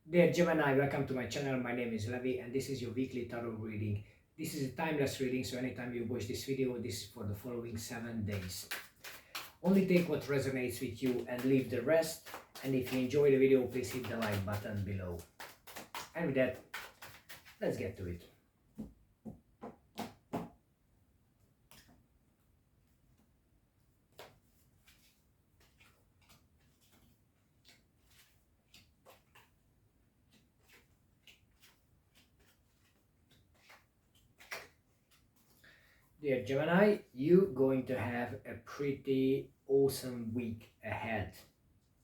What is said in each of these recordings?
Dear Gemini, welcome to my channel. My name is Levi and this is your weekly tarot reading. This is a timeless reading, so anytime you watch this video, this is for the following 7 days. Only take what resonates with you and leave the rest. And if you enjoy the video, please hit the like button below. And with that, let's get to it. Dear Gemini, you're going to have a pretty awesome week ahead.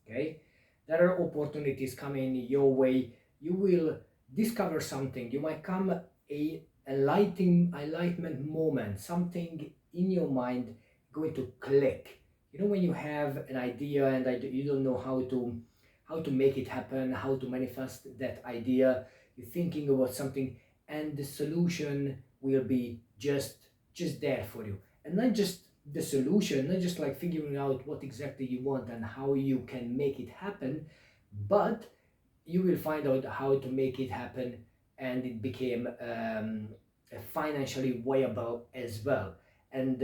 Okay, there are opportunities coming your way. You will discover something. You might come a enlightenment moment, something in your mind going to click. You know, when you have an idea and you don't know how to make it happen, how to manifest that idea. You're thinking about something and the solution will be just there for you, and not just the solution, not just like figuring out what exactly you want and how you can make it happen, but you will find out how to make it happen, and it became financially viable as well. And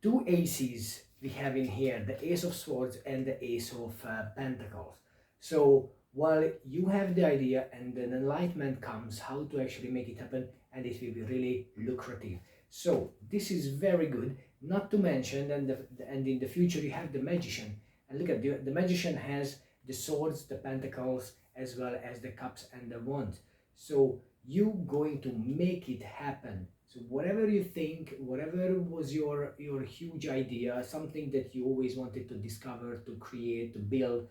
two aces we have in here, the Ace of Swords and the Ace of Pentacles. So while you have the idea and an enlightenment comes how to actually make it happen, and it will be really lucrative. So this is very good. Not to mention, and in the future you have the Magician. And look at the Magician has the swords, the pentacles, as well as the cups and the wands. So you going to make it happen. So whatever you think, whatever was your huge idea, something that you always wanted to discover, to create, to build,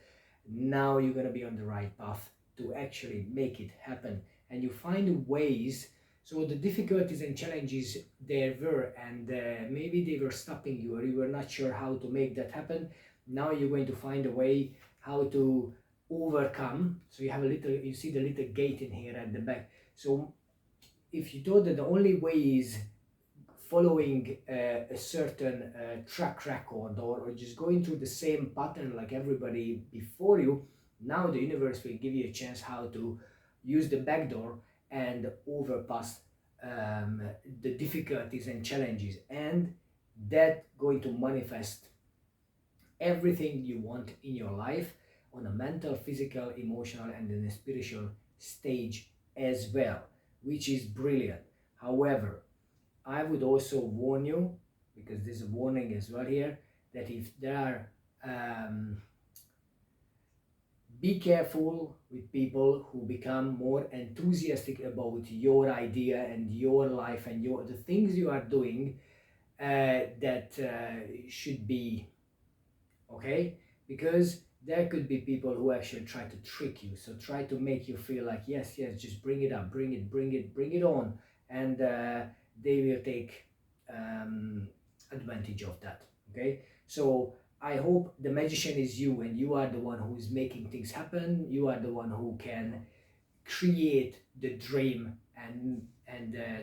now you're going to be on the right path to actually make it happen. And you find ways. So the difficulties and challenges there were, and maybe they were stopping you, or you were not sure how to make that happen. Now you're going to find a way how to overcome. So you have a little, you see the little gate in here at the back. So if you thought that the only way is following a certain track record, or just going through the same pattern like everybody before you, now the universe will give you a chance how to use the back door and overpass the difficulties and challenges, and that going to manifest everything you want in your life on a mental, physical, emotional, and in a spiritual stage as well, which is brilliant. However, I would also warn you, because there's a warning as well here, that if there are be careful with people who become more enthusiastic about your idea and your life and the things you are doing, that should be okay, because there could be people who actually try to trick you. So try to make you feel like yes, just bring it up, bring it on, and they will take advantage of that. Okay, so I hope the Magician is you, and you are the one who is making things happen. You are the one who can create the dream and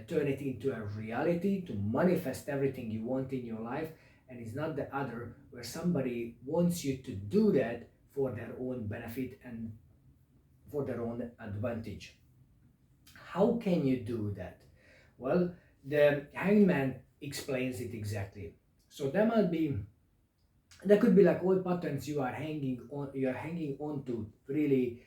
turn it into a reality, to manifest everything you want in your life. And it's not the other, where somebody wants you to do that for their own benefit and for their own advantage. How can you do that? Well, the Hangman explains it exactly. So there could be like old patterns you are hanging on to really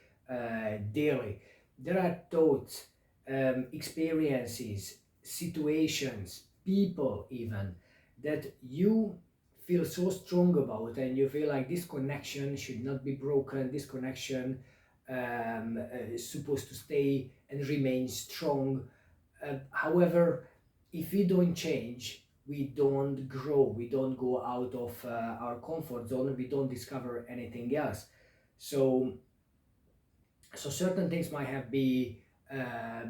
daily. There are thoughts, experiences, situations, people even, that you feel so strong about, and you feel like this connection should not be broken. This connection is supposed to stay and remain strong. However, if we don't change, we don't grow, we don't go out of our comfort zone, we don't discover anything else. So certain things might have be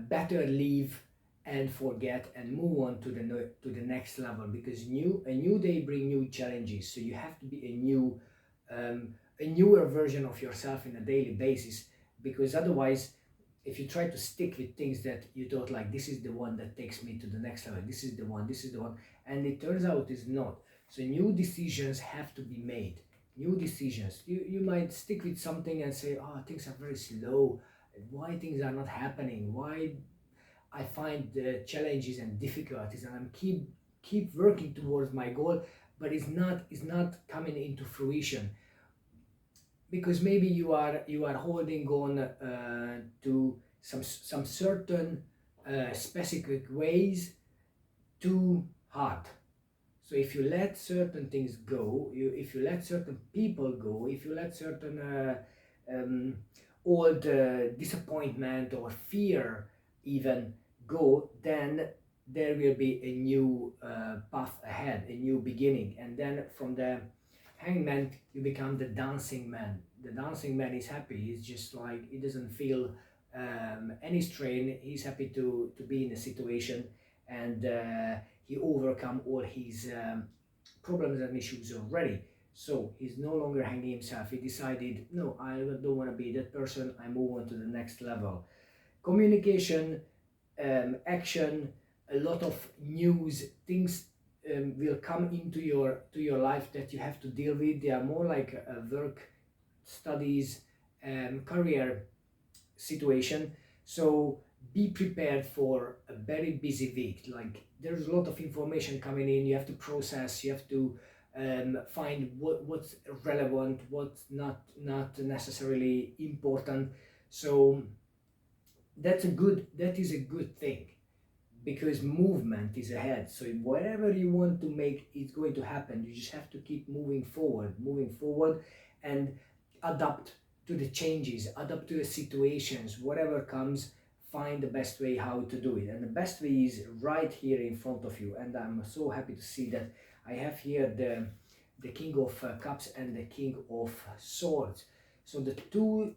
better leave and forget and move on to the next level, because a new day bring new challenges. So you have to be a newer version of yourself in a daily basis, because otherwise, if you try to stick with things that you thought like this is the one that takes me to the next level, this is the one, and it turns out is not. So new decisions have to be made, new decisions. You might stick with something and say, oh, things are very slow. Why things are not happening? Why I find the challenges and difficulties, and I'm keep working towards my goal, but it's not coming into fruition because maybe you are holding on to some certain specific ways too hard. So if you let certain things go, if you let certain people go, if you let certain um, old disappointment or fear even go, then there will be a new path ahead, a new beginning. And then from the hangman, you become the dancing man. The dancing man is happy. He's just like, he doesn't feel any strain. He's happy to be in a situation, and he overcome all his problems and issues already. So he's no longer hanging himself. He decided, no, I don't want to be that person. I move on to the next level. Communication, action, a lot of news, things will come into your life that you have to deal with. They are more like work, studies, career situation. So be prepared for a very busy week. Like there's a lot of information coming in. You have to process. You have to find what's relevant, what's not necessarily important. So that is a good thing, because movement is ahead. So whatever you want to make, it's going to happen. You just have to keep moving forward, and adapt to the changes, adapt to the situations, whatever comes. Find the best way how to do it, and the best way is right here in front of you. And I'm so happy to see that I have here the King of Cups and the King of Swords. So the two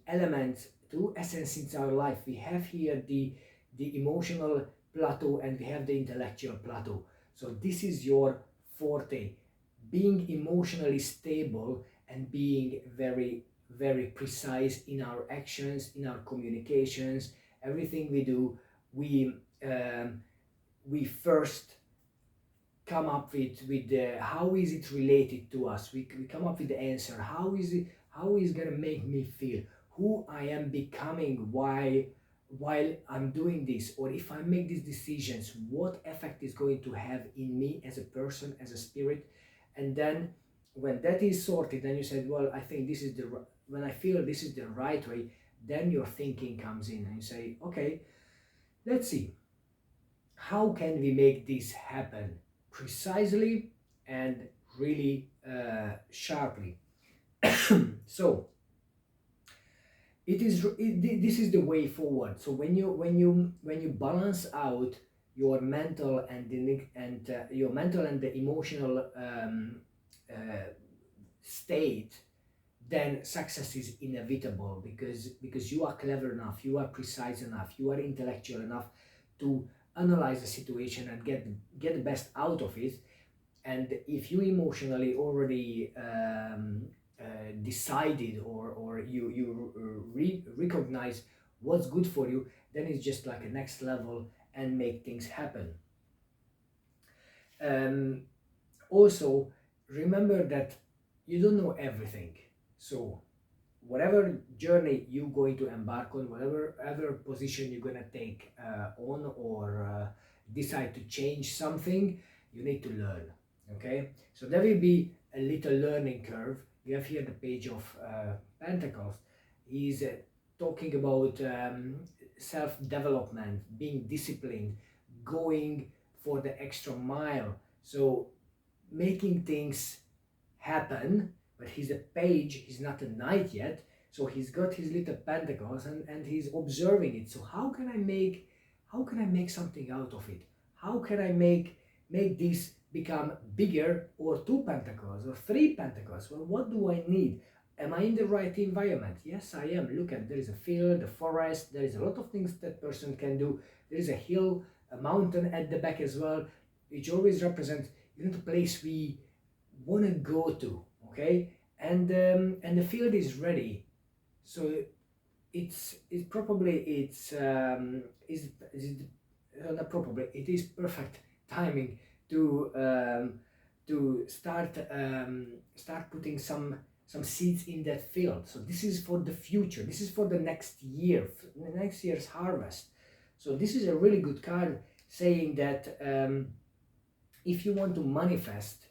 elements, two essences in our life. We have here the emotional plateau, and we have the intellectual plateau. So this is your forte, being emotionally stable and being very, very precise in our actions, in our communications. Everything we do, we first come up with how is it related to us. We come up with the answer. How is gonna make me feel, who I am becoming while I'm doing this, or if I make these decisions, what effect is going to have in me as a person, as a spirit. And then when that is sorted, then you said, well, I think this is when I feel this is the right way, then your thinking comes in and you say, okay, let's see, how can we make this happen precisely and really sharply. So this is the way forward. So when you balance out your mental and your mental and the emotional state, then success is inevitable, because you are clever enough, you are precise enough, you are intellectual enough to analyze the situation and get the best out of it. And if you emotionally already decided, or you recognize what's good for you, then it's just like a next level and make things happen. Also, remember that you don't know everything. So whatever journey you're going to embark on, whatever position you're going to take on, or decide to change something, you need to learn. Okay, so there will be a little learning curve. You have here the Page of Pentacles. He's talking about self-development, being disciplined, going for the extra mile. So making things happen. But he's a page, he's not a knight yet, so he's got his little pentacles, and he's observing it. So how can I make something out of it? How can I make this become bigger, or 2 pentacles or 3 pentacles? Well, what do I need? Am I in the right environment? Yes, I am. Look at, there is a field, a forest, there is a lot of things that person can do. There is a hill, a mountain at the back as well, which always represents, the place we want to go to. Okay, and the field is ready. So it's not probably, it is perfect timing to to start putting some seeds in that field. So this is for the future. This is for the next year, next year's harvest. So this is a really good card saying that if you want to manifest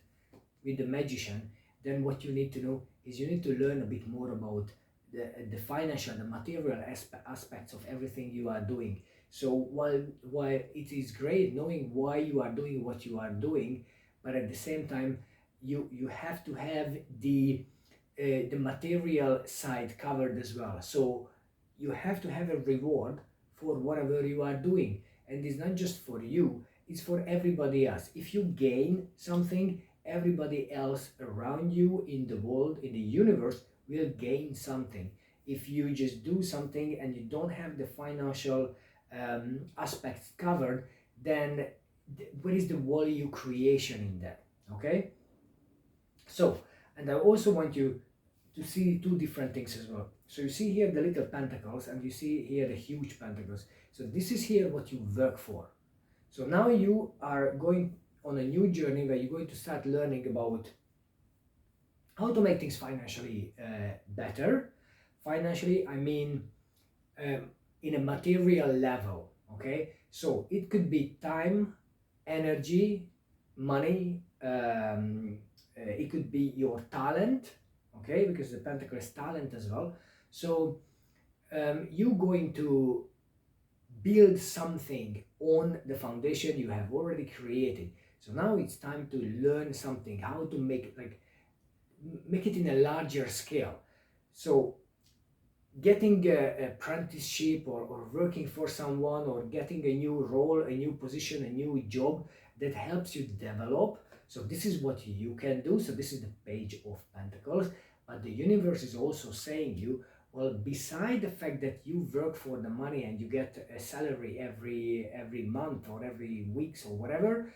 with the magician, then what you need to know is you need to learn a bit more about the financial, the material aspects of everything you are doing. So while it is great knowing why you are doing what you are doing, but at the same time you have to have the material side covered as well. So you have to have a reward for whatever you are doing, and it's not just for you, it's for everybody else. If you gain something, everybody else around you in the world, in the universe, will gain something. If you just do something and you don't have the financial aspects covered, then what is the value creation in that? Okay, so, and I also want you to see two different things as well. So you see here the little pentacles, and you see here the huge pentacles. So this is here what you work for. So now you are going on a new journey where you're going to start learning about how to make things financially better. Financially, I mean in a material level, okay? So it could be time, energy, money, it could be your talent, okay? Because the pentacle is talent as well. So you're going to build something on the foundation you have already created. So now it's time to learn something, how to make it in a larger scale. So getting an apprenticeship or working for someone or getting a new role, a new position, a new job that helps you develop. So this is what you can do. So this is the Page of Pentacles. But the universe is also saying you, well, beside the fact that you work for the money and you get a salary every month or every week or whatever,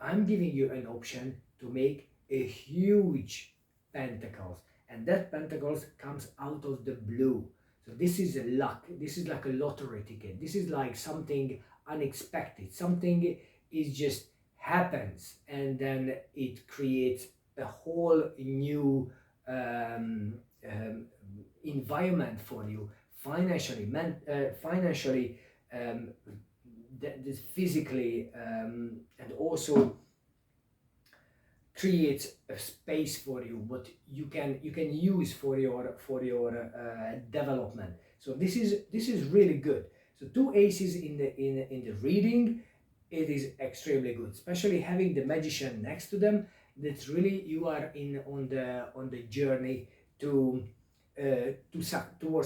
I'm giving you an option to make a huge pentacles, and that pentacles comes out of the blue. So this is a luck. This is like a lottery ticket. This is like something unexpected. Something is just happens, and then it creates a whole new environment for you financially, financially, physically, and also creates a space for you what you can use for your development. So this is really good. So two aces in the reading, it is extremely good, especially having the magician next to them. That's really, you are on the journey towards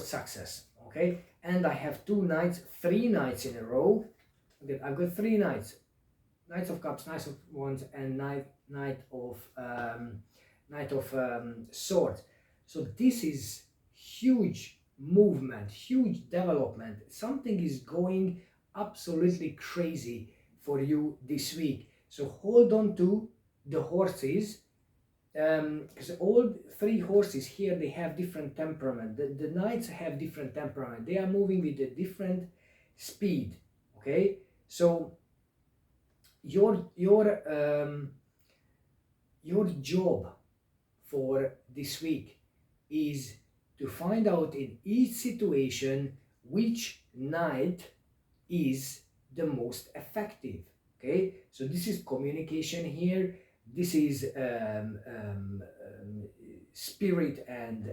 success. Okay, and I have three knights in a row. Okay, I've got three knights: Knights of Cups, Knights of Wands, and Knight of Swords. So this is huge movement, huge development. Something is going absolutely crazy for you this week. So hold on to the horses, because all three horses here, they have different temperament. The knights have different temperament. They are moving with a different speed. Okay, so your job for this week is to find out in each situation which knight is the most effective. Okay, so this is communication here. This is spirit and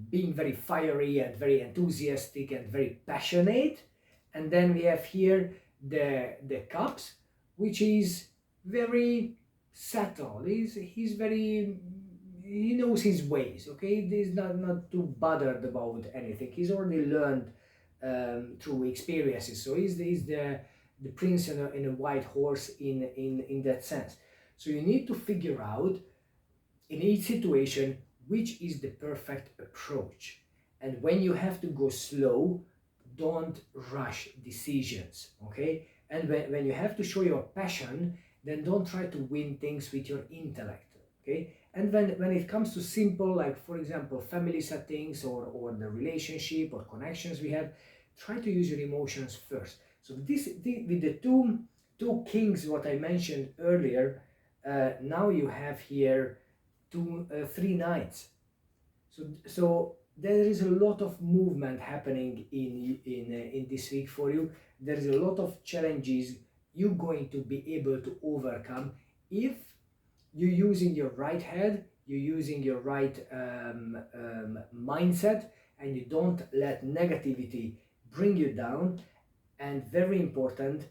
being very fiery and very enthusiastic and very passionate. And then we have here the cups, which is very subtle. He's very, he knows his ways. Okay, he's not too bothered about anything. He's already learned through experiences. So he's the prince in a white horse in that sense. So you need to figure out in each situation which is the perfect approach. And when you have to go slow, don't rush decisions, okay? And when you have to show your passion, then don't try to win things with your intellect, okay? And when it comes to simple, like for example, family settings or the relationship or connections we have, try to use your emotions first. So with the two two kings, what I mentioned earlier, now you have here three knights. So there is a lot of movement happening in this week for you. There is a lot of challenges you're going to be able to overcome if you're using your right head, you're using your right mindset, and you don't let negativity bring you down. And very important,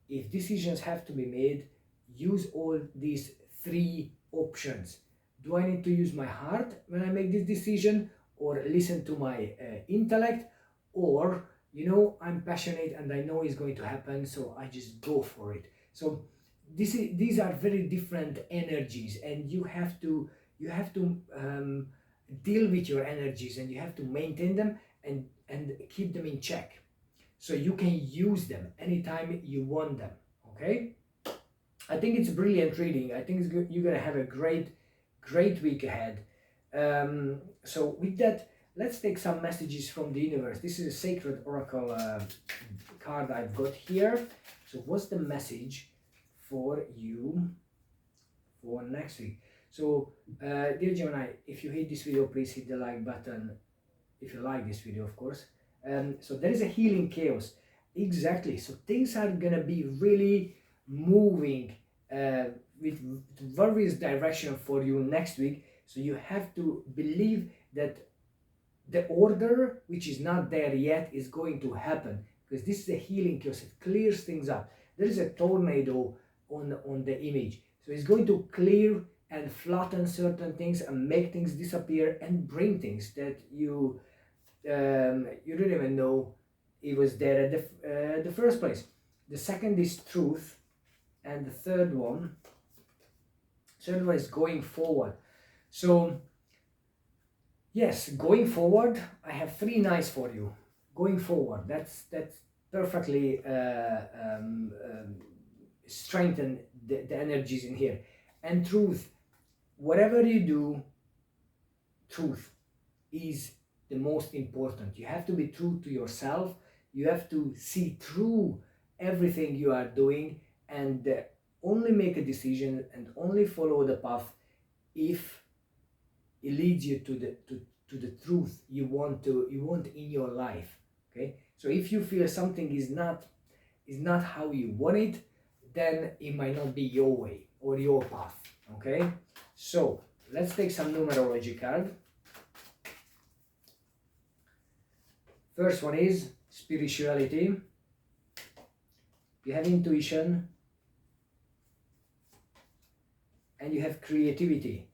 if decisions have to be made, use all these three options. Do I need to use my heart when I make this decision, or listen to my intellect, or I'm passionate and I know it's going to happen, so I just go for it. So these are very different energies, and you have to deal with your energies, and you have to maintain them and keep them in check, so you can use them anytime you want them. Okay, I think it's brilliant reading. I think it's good. You're gonna have a great week ahead. So with that, let's take some messages from the universe. This is a sacred oracle card I've got here. So what's the message for you for next week? So dear Gemini, if you hate this video, please hit the like button if you like this video, of course. So there is a healing chaos. Exactly. So things are gonna be really moving with various direction for you next week. So you have to believe that the order, which is not there yet, is going to happen, because this is a healing chaos. It clears things up. There is a tornado on the image, so it's going to clear and flatten certain things and make things disappear and bring things that you didn't even know it was there at the first place. The second is truth, and the third one is going forward. So yes, going forward, I have three knights for you. Going forward, that's perfectly strengthen the energies in here. And truth, whatever you do, truth is the most important. You have to be true to yourself. You have to see through everything you are doing, and only make a decision and only follow the path if it leads you to the truth you want in your life. Okay, so if you feel something is not how you want it, then it might not be your way or your path. Okay, so let's take some numerology card. First one is spirituality. You have intuition, and you have creativity.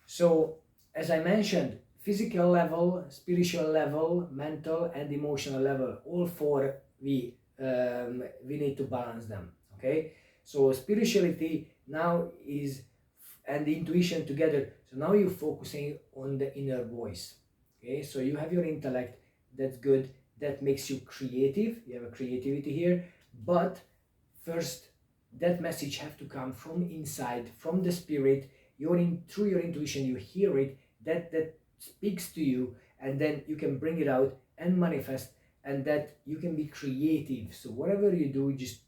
So as I mentioned, physical level, spiritual level, mental and emotional level, all four we need to balance them. Okay, so spirituality now is, and the intuition together, so now you're focusing on the inner voice. Okay, so you have your intellect, that's good, that makes you creative, you have a creativity here, but first that message have to come from inside, from the spirit. Through your intuition you hear it, that speaks to you, and then you can bring it out and manifest, and that you can be creative. So whatever you do, just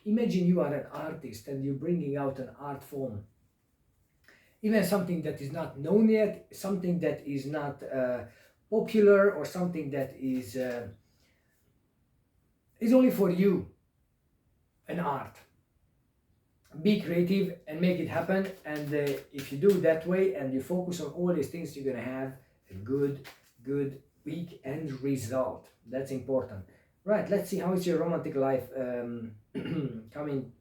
imagine you are an artist and you're bringing out an art form, even something that is not known yet, something that is not popular, or something that is only for you, an art. Be creative and make it happen, and if you do that way and you focus on all these things, you're gonna have a good week and result. That's important. Right, let's see how is your romantic life coming.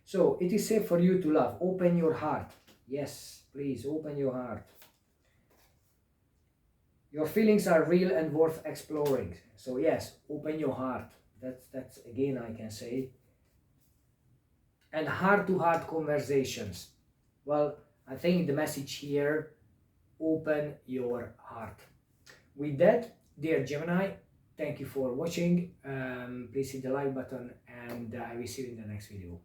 So it is safe for you to love. Open your heart. Yes, please open your heart. Your feelings are real and worth exploring. So yes, open your heart. That's again I can say. And heart-to-heart conversations. Well, I think the message here, open your heart. With that, dear Gemini, thank you for watching. Please hit the like button, and I will see you in the next video.